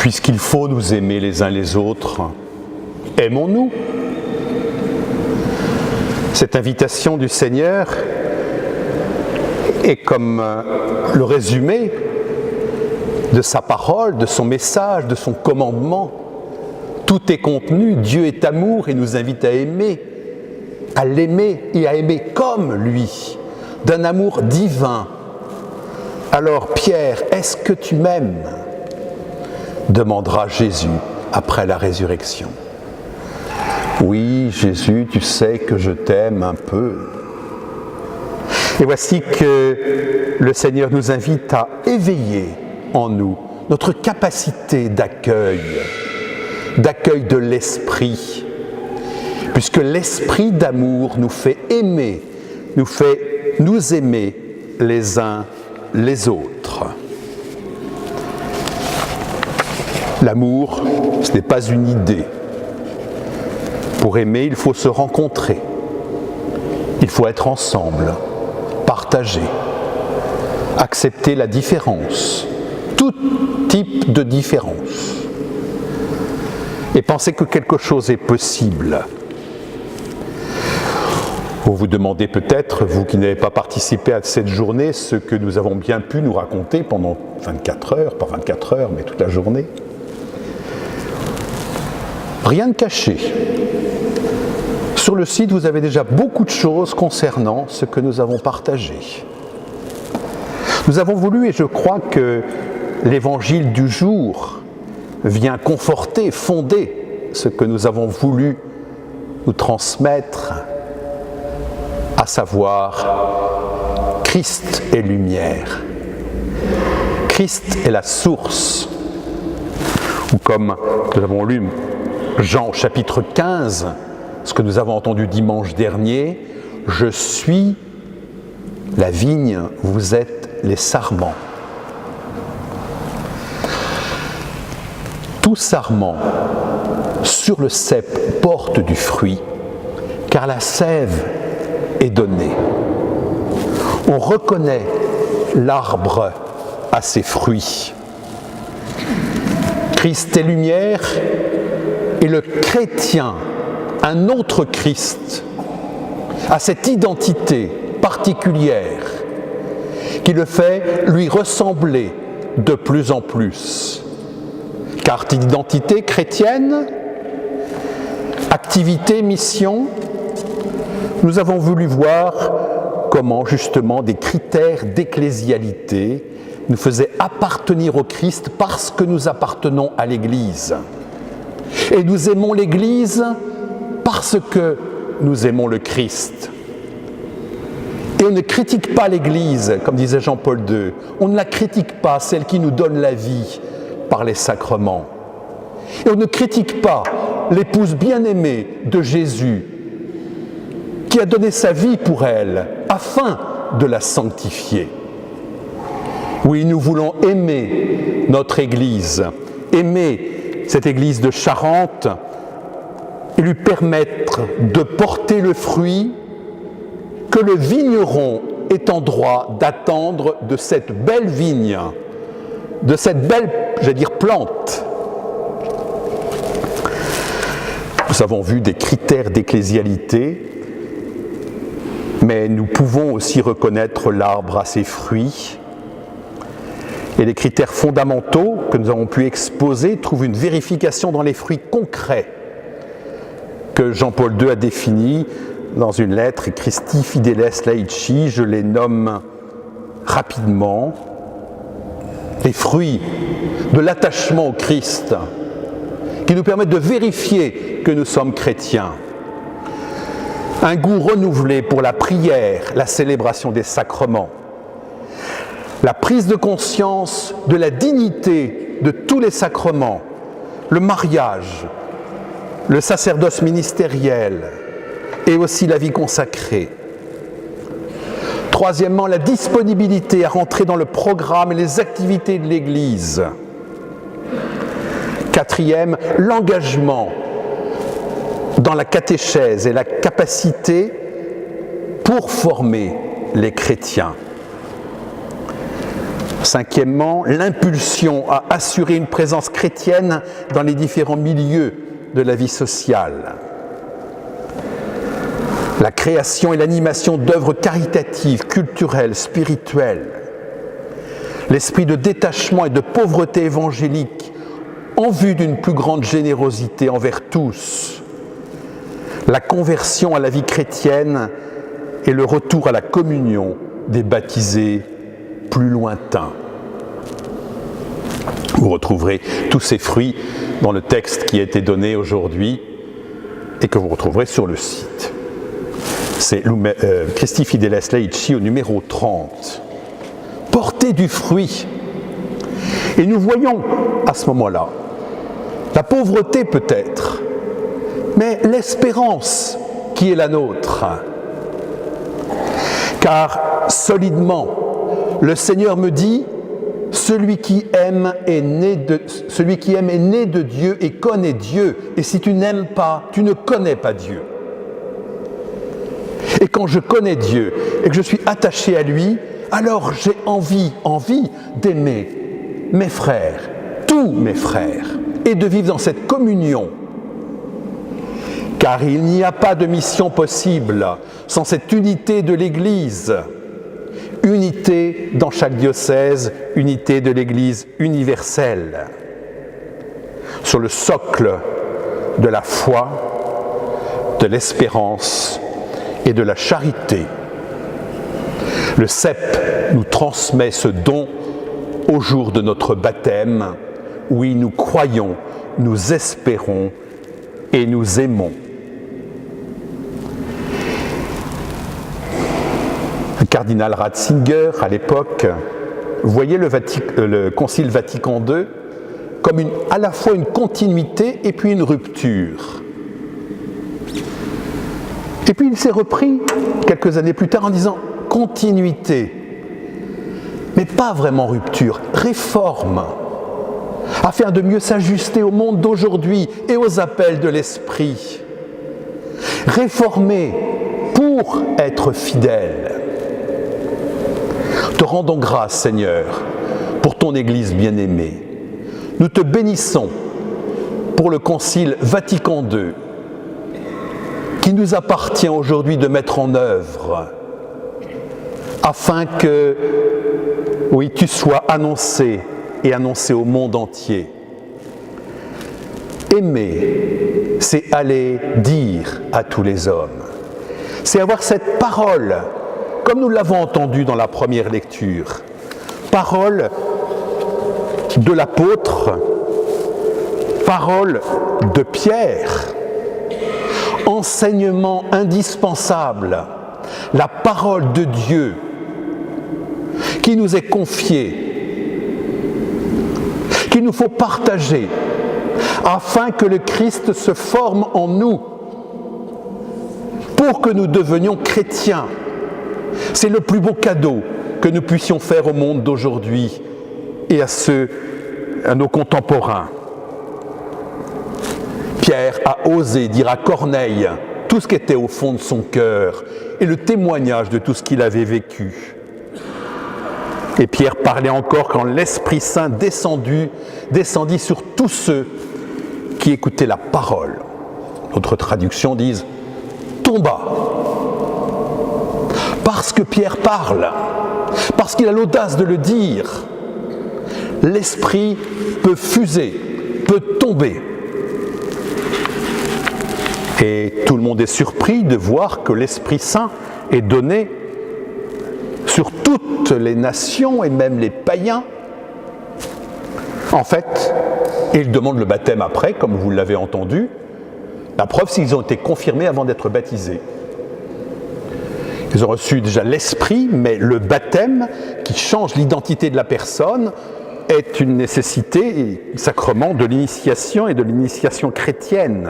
Puisqu'il faut nous aimer les uns les autres, aimons-nous. Cette invitation du Seigneur est comme le résumé de sa parole, de son message, de son commandement. Tout est contenu, Dieu est amour et nous invite à l'aimer et à aimer comme lui, d'un amour divin. Alors Pierre, est-ce que tu m'aimes ? Demandera Jésus après la résurrection. Oui, Jésus, tu sais que je t'aime un peu. Et voici que le Seigneur nous invite à éveiller en nous notre capacité d'accueil de l'esprit, puisque l'esprit d'amour nous fait aimer, nous fait nous aimer les uns les autres. L'amour, ce n'est pas une idée. Pour aimer, il faut se rencontrer. Il faut être ensemble, partager, accepter la différence, tout type de différence. Et penser que quelque chose est possible. Vous vous demandez peut-être, vous qui n'avez pas participé à cette journée, ce que nous avons bien pu nous raconter pendant 24 heures, pas 24 heures, mais toute la journée. Rien de caché. Sur le site, vous avez déjà beaucoup de choses concernant ce que nous avons partagé. Nous avons voulu, et je crois que l'évangile du jour vient conforter, fonder ce que nous avons voulu nous transmettre, à savoir Christ est lumière. Christ est la source. Ou comme nous avons lu Jean chapitre 15, ce que nous avons entendu dimanche dernier, je suis la vigne, vous êtes les sarments. Tout sarment sur le cep porte du fruit, car la sève est donnée. On reconnaît l'arbre à ses fruits. Christ est lumière et le chrétien, un autre Christ, a cette identité particulière qui le fait lui ressembler de plus en plus. Carte d'identité chrétienne, activité, mission, nous avons voulu voir comment justement des critères d'ecclésialité nous faisaient appartenir au Christ parce que nous appartenons à l'Église. Et nous aimons l'Église parce que nous aimons le Christ. Et on ne critique pas l'Église, comme disait Jean-Paul II. On ne la critique pas, celle qui nous donne la vie par les sacrements. Et on ne critique pas l'épouse bien-aimée de Jésus, qui a donné sa vie pour elle, afin de la sanctifier. Oui, nous voulons aimer notre Église, aimer cette Église de Charente, et lui permettre de porter le fruit que le vigneron est en droit d'attendre de cette belle vigne, de cette belle, plante. Nous avons vu des critères d'ecclésialité, mais nous pouvons aussi reconnaître l'arbre à ses fruits. Et les critères fondamentaux que nous avons pu exposer trouvent une vérification dans les fruits concrets que Jean-Paul II a définis dans une lettre, Christi Fideles Laici, je les nomme rapidement, les fruits de l'attachement au Christ, qui nous permettent de vérifier que nous sommes chrétiens. Un goût renouvelé pour la prière, la célébration des sacrements, la prise de conscience de la dignité de tous les sacrements, le mariage, le sacerdoce ministériel et aussi la vie consacrée. Troisièmement, la disponibilité à rentrer dans le programme et les activités de l'Église. Quatrième, l'engagement dans la catéchèse et la capacité pour former les chrétiens. Cinquièmement, l'impulsion à assurer une présence chrétienne dans les différents milieux de la vie sociale. La création et l'animation d'œuvres caritatives, culturelles, spirituelles. L'esprit de détachement et de pauvreté évangélique en vue d'une plus grande générosité envers tous. La conversion à la vie chrétienne et le retour à la communion des baptisés plus lointains. Vous retrouverez tous ces fruits dans le texte qui a été donné aujourd'hui et que vous retrouverez sur le site. C'est Christi Fideles Laici au numéro 30. Porter du fruit. Et nous voyons à ce moment-là la pauvreté peut-être, mais l'espérance qui est la nôtre. Car solidement, le Seigneur me dit, celui qui aime est né de Dieu et connaît Dieu. Et si tu n'aimes pas, tu ne connais pas Dieu. Et quand je connais Dieu et que je suis attaché à lui, alors j'ai envie d'aimer mes frères, tous mes frères, et de vivre dans cette communion. Car il n'y a pas de mission possible sans cette unité de l'Église. Unité dans chaque diocèse, unité de l'Église universelle. Sur le socle de la foi, de l'espérance et de la charité. Le CEP nous transmet ce don au jour de notre baptême. Oui, nous croyons, nous espérons et nous aimons. Le cardinal Ratzinger, à l'époque, voyait le Concile Vatican II comme à la fois une continuité et puis une rupture. Et puis il s'est repris quelques années plus tard en disant continuité, mais pas vraiment rupture, réforme, afin de mieux s'ajuster au monde d'aujourd'hui et aux appels de l'Esprit. Réformer pour être fidèle. Te rendons grâce, Seigneur, pour ton Église bien-aimée. Nous te bénissons pour le Concile Vatican II, qui nous appartient aujourd'hui de mettre en œuvre, afin que, oui, tu sois annoncé et annoncé au monde entier. Aimer, c'est aller dire à tous les hommes. C'est avoir cette parole, comme nous l'avons entendu dans la première lecture, parole de l'apôtre, parole de Pierre, enseignement indispensable, la parole de Dieu qui nous est confiée, qu'il nous faut partager, afin que le Christ se forme en nous, pour que nous devenions chrétiens. C'est le plus beau cadeau que nous puissions faire au monde d'aujourd'hui et à nos contemporains. Pierre a osé dire à Corneille tout ce qui était au fond de son cœur et le témoignage de tout ce qu'il avait vécu. Et Pierre parlait encore quand l'Esprit Saint descendit sur tous ceux qui écoutaient la parole. D'autres traductions disent « tomba ». Parce que Pierre parle, parce qu'il a l'audace de le dire, l'Esprit peut fuser, peut tomber. Et tout le monde est surpris de voir que l'Esprit Saint est donné sur toutes les nations et même les païens. En fait, ils demandent le baptême après, comme vous l'avez entendu. La preuve, c'est qu'ils ont été confirmés avant d'être baptisés. Ils ont reçu déjà l'Esprit, mais le baptême, qui change l'identité de la personne, est une nécessité et sacrement de l'initiation et de l'initiation chrétienne.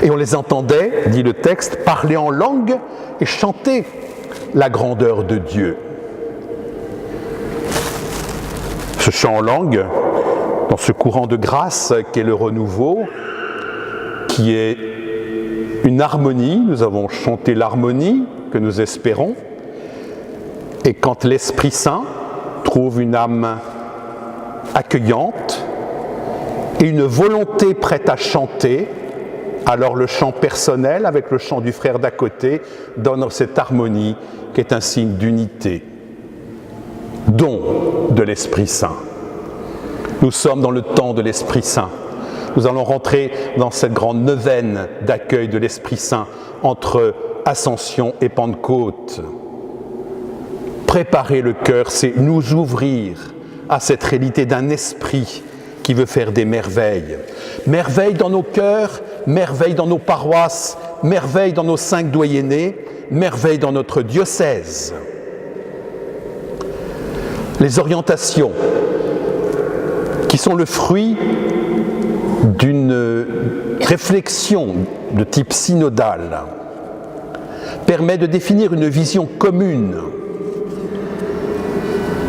Et on les entendait, dit le texte, parler en langue et chanter la grandeur de Dieu. Ce chant en langue, dans ce courant de grâce qu'est le renouveau, qui est une harmonie, nous avons chanté l'harmonie que nous espérons, Et quand l'Esprit Saint trouve une âme accueillante et une volonté prête à chanter, alors le chant personnel avec le chant du frère d'à côté donne cette harmonie qui est un signe d'unité. Don de l'Esprit Saint. Nous sommes dans le temps de l'Esprit Saint. Nous allons rentrer dans cette grande neuvaine d'accueil de l'Esprit Saint entre Ascension et Pentecôte. Préparer le cœur, c'est nous ouvrir à cette réalité d'un esprit qui veut faire des merveilles. Merveilles dans nos cœurs, merveilles dans nos paroisses, merveilles dans nos 5 doyennés, merveilles dans notre diocèse. Les orientations qui sont le fruit d'une réflexion de type synodal permettent de définir une vision commune.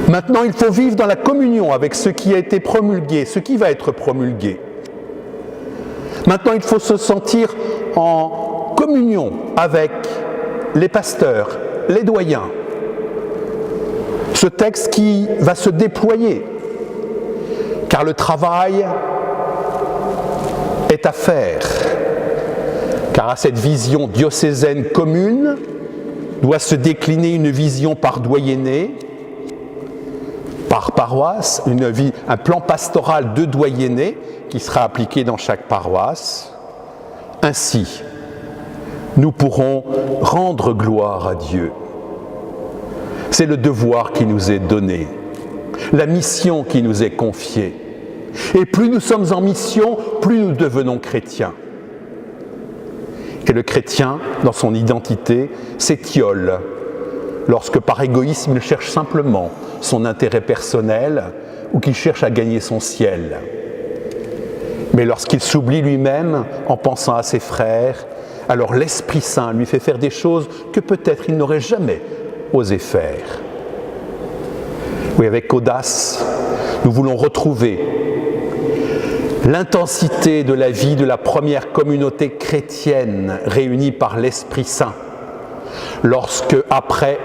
Maintenant, il faut vivre dans la communion avec ce qui a été promulgué, ce qui va être promulgué. Maintenant, il faut se sentir en communion avec les pasteurs, les doyens. Ce texte qui va se déployer, car le travail est à faire, car à cette vision diocésaine commune doit se décliner une vision par doyenné, par paroisse, un plan pastoral de doyenné qui sera appliqué dans chaque paroisse. Ainsi, nous pourrons rendre gloire à Dieu. C'est le devoir qui nous est donné, la mission qui nous est confiée. Et plus nous sommes en mission, plus nous devenons chrétiens. Et le chrétien, dans son identité, s'étiole lorsque par égoïsme il cherche simplement son intérêt personnel ou qu'il cherche à gagner son ciel. Mais lorsqu'il s'oublie lui-même en pensant à ses frères, alors l'Esprit Saint lui fait faire des choses que peut-être il n'aurait jamais osé faire. Oui, avec audace, nous voulons retrouver l'intensité de la vie de la première communauté chrétienne réunie par l'Esprit Saint, lorsque, après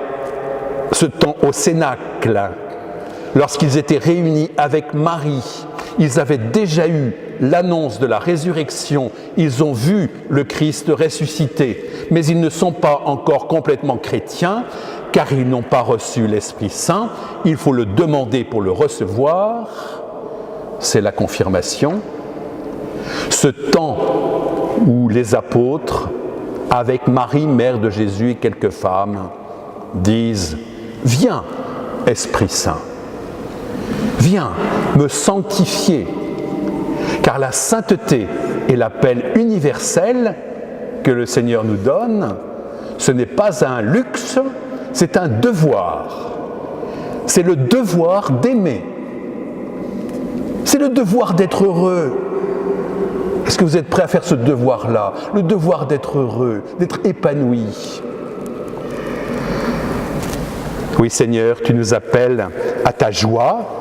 ce temps au Cénacle, lorsqu'ils étaient réunis avec Marie, ils avaient déjà eu l'annonce de la résurrection, ils ont vu le Christ ressuscité, mais ils ne sont pas encore complètement chrétiens, car ils n'ont pas reçu l'Esprit Saint. Il faut le demander pour le recevoir, c'est la confirmation. Ce temps où les apôtres, avec Marie, mère de Jésus et quelques femmes, disent « Viens, Esprit Saint, viens me sanctifier ». Car la sainteté est l'appel universel que le Seigneur nous donne. Ce n'est pas un luxe, c'est un devoir. C'est le devoir d'aimer. C'est le devoir d'être heureux. Est-ce que vous êtes prêts à faire ce devoir-là? Le devoir d'être heureux, d'être épanoui. Oui, Seigneur, tu nous appelles à ta joie.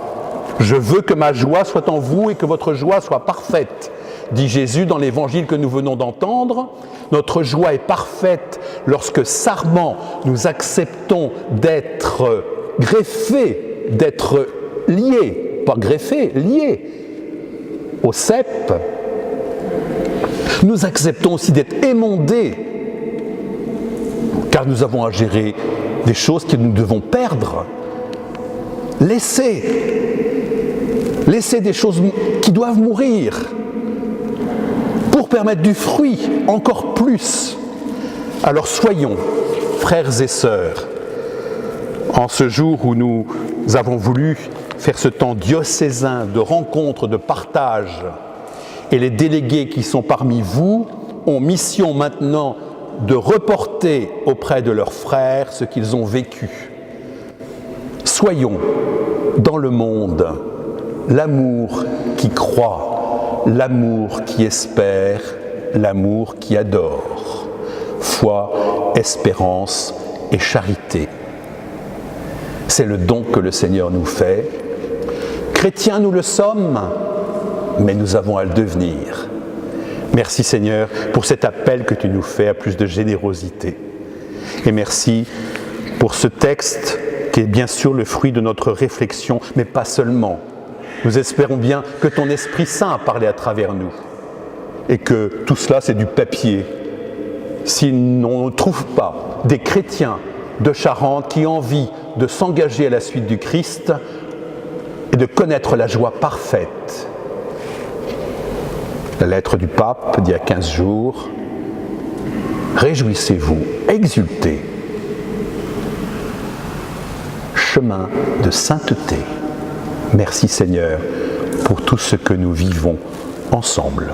Je veux que ma joie soit en vous et que votre joie soit parfaite, dit Jésus dans l'évangile que nous venons d'entendre. Notre joie est parfaite lorsque sarment nous acceptons d'être greffés, d'être liés, pas greffés, liés au cep. Nous acceptons aussi d'être émondés, car nous avons à gérer des choses que nous devons perdre. Laisser des choses qui doivent mourir pour permettre du fruit encore plus. Alors soyons, frères et sœurs, en ce jour où nous avons voulu faire ce temps diocésain de rencontre, de partage, et les délégués qui sont parmi vous ont mission maintenant de reporter auprès de leurs frères ce qu'ils ont vécu. Soyons dans le monde l'amour qui croit, l'amour qui espère, l'amour qui adore. Foi, espérance et charité. C'est le don que le Seigneur nous fait. Chrétiens, nous le sommes, mais nous avons à le devenir. Merci Seigneur pour cet appel que tu nous fais à plus de générosité. Et merci pour ce texte qui est bien sûr le fruit de notre réflexion, mais pas seulement. Nous espérons bien que ton Esprit Saint a parlé à travers nous et que tout cela c'est du papier. Si on ne trouve pas des chrétiens de Charente qui ont envie de s'engager à la suite du Christ et de connaître la joie parfaite. La lettre du pape d'il y a 15 jours. Réjouissez-vous, exultez. Chemin de sainteté. Merci Seigneur pour tout ce que nous vivons ensemble.